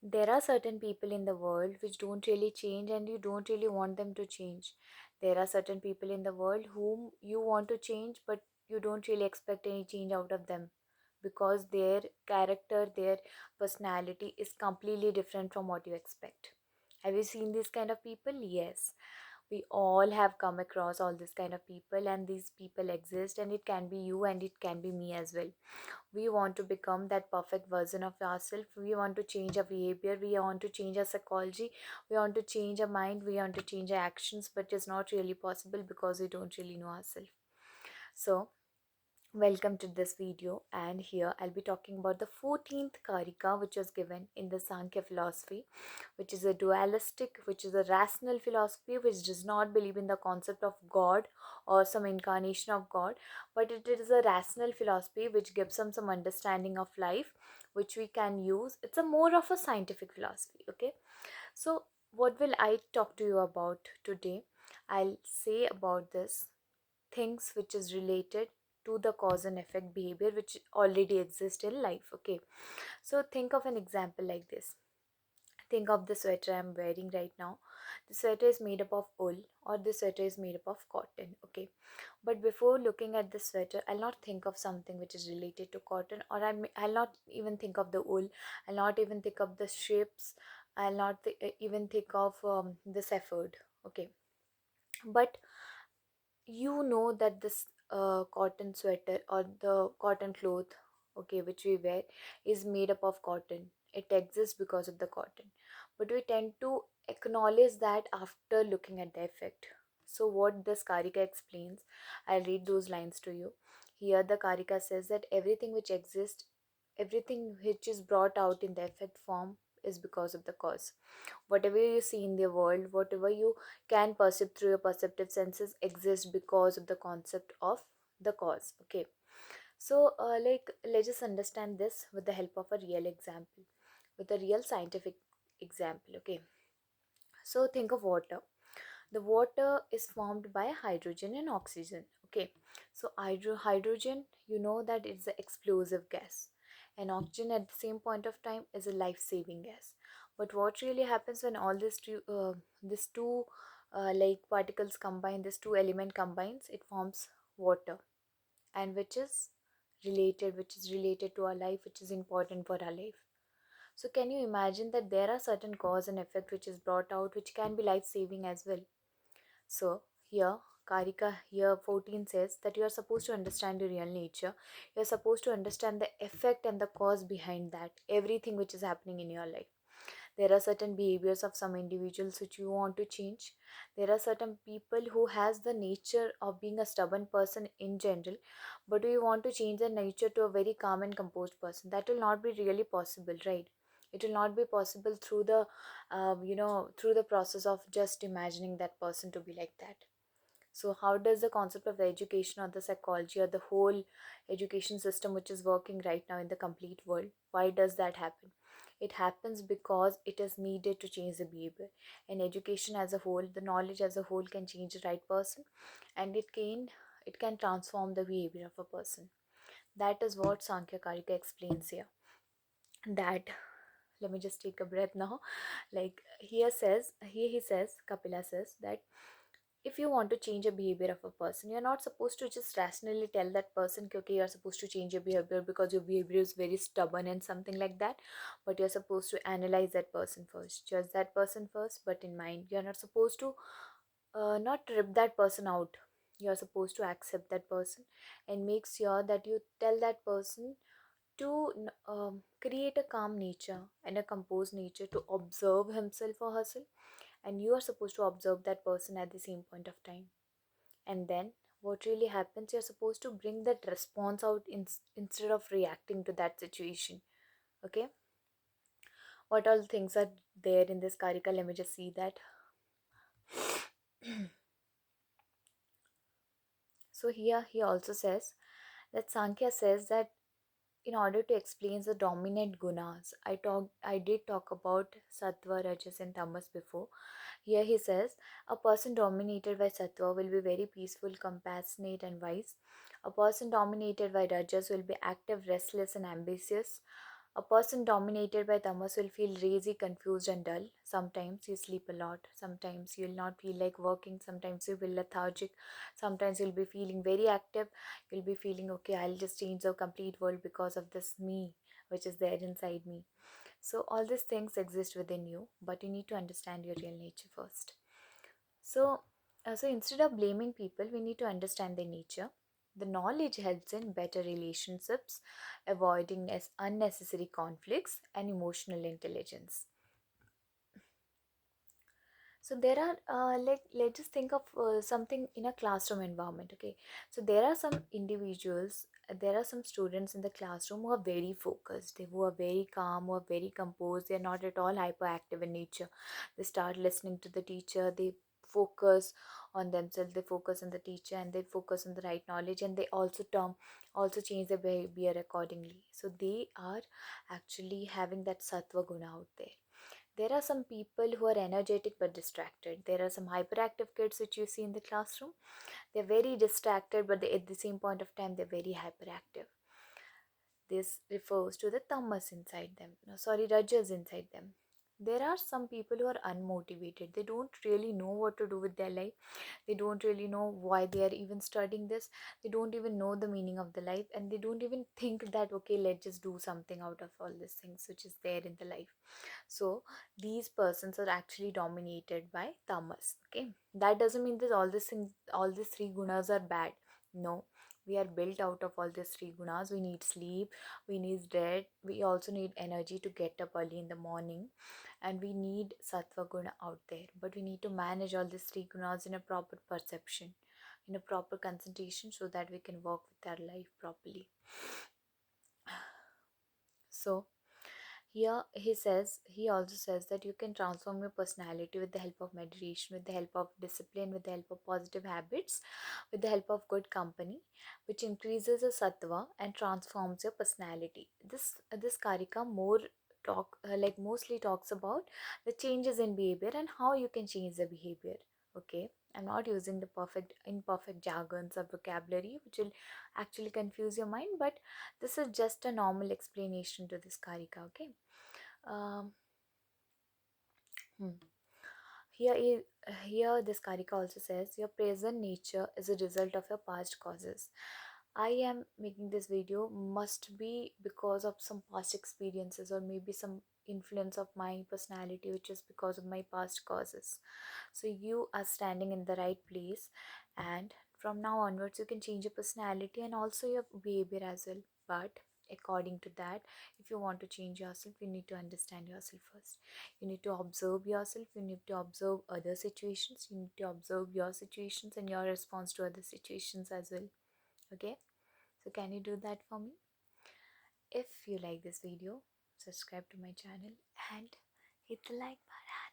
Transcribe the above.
There are certain people in the world which don't really change and you don't really want them to change. There are certain people in the world whom you want to change, but you don't really expect any change out of them because their character, their personality is completely different from what you expect. Have you seen these kind of people? Yes. We all have come across all this kind of people, and these people exist, and it can be you and it can be me as well. We want to become that perfect version of ourselves. We want to change our behavior, we want to change our psychology, we want to change our mind, we want to change our actions, but it's not really possible because we don't really know ourselves. So welcome to this video, and here I'll be talking about the 14th Karika, which was given in the Samkhya philosophy, which is a dualistic, which is a rational philosophy which does not believe in the concept of God or some incarnation of God, but it is a rational philosophy which gives some understanding of life which we can use. It's a more of a scientific philosophy, okay? So what will I talk to you about today? I'll say about this things which is related to the cause and effect behavior which already exist in life, okay? So think of an example like this. Think of the sweater I'm wearing right now. The sweater is made up of wool or the sweater is made up of cotton, okay? But before looking at the sweater, I'll not think of something which is related to cotton, or I'll not even think of the wool. I'll not even think of the shapes. I'll not even think of the effort, okay? But you know that this cotton sweater or the cotton cloth, okay, which we wear is made up of cotton. It exists because of the cotton, but we tend to acknowledge that after looking at the effect. So what this Karika explains, I'll read those lines to you. Here the Karika says that everything which exists, everything which is brought out in the effect form is because of the cause. Whatever you see in the world, whatever you can perceive through your perceptive senses exists because of the concept of the cause, okay? So let's just understand this with the help of a real example, with a real scientific example, okay? So think of water. The water is formed by hydrogen and oxygen, okay? So hydrogen, you know that it's an explosive gas, and oxygen at the same point of time is a life-saving gas. But what really happens when all these two particles combine, this two element combines, it forms water, and which is related to our life, which is important for our life. So can you imagine that there are certain cause and effect which is brought out which can be life saving as well? So here Karika here 14 says that you are supposed to understand your real nature. You are supposed to understand the effect and the cause behind that, everything which is happening in your life. There are certain behaviors of some individuals which you want to change. There are certain people who has the nature of being a stubborn person in general, but we want to change their nature to a very calm and composed person. That will not be really possible, right? It will not be possible through the through the process of just imagining that person to be like that. So how does the concept of education or the psychology or the whole education system which is working right now in the complete world, why does that happen? It happens because it is needed to change the behavior. And education as a whole, the knowledge as a whole can change the right person, and it can transform the behavior of a person. That is what Sankhya Karika explains here. That, let me just take a breath now. Like here he says, Kapila says that if you want to change a behavior of a person, you're not supposed to just rationally tell that person, okay, you're supposed to change your behavior because your behavior is very stubborn and something like that. But you're supposed to analyze that person first, judge that person first, but in mind. You're not supposed to not rip that person out. You're supposed to accept that person and make sure that you tell that person to create a calm nature and a composed nature to observe himself or herself, and you are supposed to observe that person at the same point of time. And then what really happens, you're supposed to bring that response out instead of reacting to that situation, okay? What all things are there in this karika? Let me just see that. So here he also says that Sankhya says that in order to explain the dominant gunas, I did talk about sattva, rajas and tamas before. Here he says a person dominated by sattva will be very peaceful, compassionate and wise. A person dominated by rajas will be active, restless and ambitious. A person dominated by tamas will feel lazy, confused, and dull. Sometimes you sleep a lot. Sometimes you'll not feel like working. Sometimes you will lethargic. Sometimes you'll be feeling very active. You'll be feeling, okay, I'll just change the complete world because of this me, which is there inside me. So all these things exist within you, but you need to understand your real nature first. So, so instead of blaming people, we need to understand their nature. The knowledge helps in better relationships, avoiding unnecessary conflicts, and emotional intelligence. So there are like let's just think of something in a classroom environment. Okay, so there are some individuals, there are some students in the classroom who are very focused, who are very calm, who are very composed. They are not at all hyperactive in nature. They start listening to the teacher. They focus on themselves. They focus on the teacher, and they focus on the right knowledge. And they also change their behavior accordingly. So they are actually having that sattva guna out there. There are some people who are energetic but distracted. There are some hyperactive kids which you see in the classroom. They're very distracted, but at the same point of time, they're very hyperactive. This refers to the tamas inside them. No, sorry, rajas inside them. There are some people who are unmotivated. They don't really know what to do with their life. They don't really know why they are even studying this. They don't even know the meaning of the life, and they don't even think that, okay, let's just do something out of all these things which is there in the life. So these persons are actually dominated by tamas. Okay, that doesn't mean that all these three gunas are bad. No, we are built out of all these three gunas. We need sleep, we need dread, we also need energy to get up early in the morning, and we need sattva guna out there. But we need to manage all these three gunas in a proper perception, in a proper concentration, so that we can work with our life properly. So here he also says that you can transform your personality with the help of meditation, with the help of discipline, with the help of positive habits, with the help of good company, which increases the sattva and transforms your personality. This karika more talk like mostly talks about the changes in behavior and how you can change the behavior. Okay, I'm not using the perfect imperfect jargons or vocabulary which will actually confuse your mind, but this is just a normal explanation to this karika. Okay. um, hmm. Here this karika also says your present nature is a result of your past causes. I am making this video must be because of some past experiences, or maybe some influence of my personality which is because of my past causes. So you are standing in the right place, and from now onwards you can change your personality and also your behavior as well. But according to that, if you want to change yourself, you need to understand yourself first. You need to observe yourself, you need to observe other situations, you need to observe your situations and your response to other situations as well. Okay, so can you do that for me? If you like this video, subscribe to my channel and hit the like button.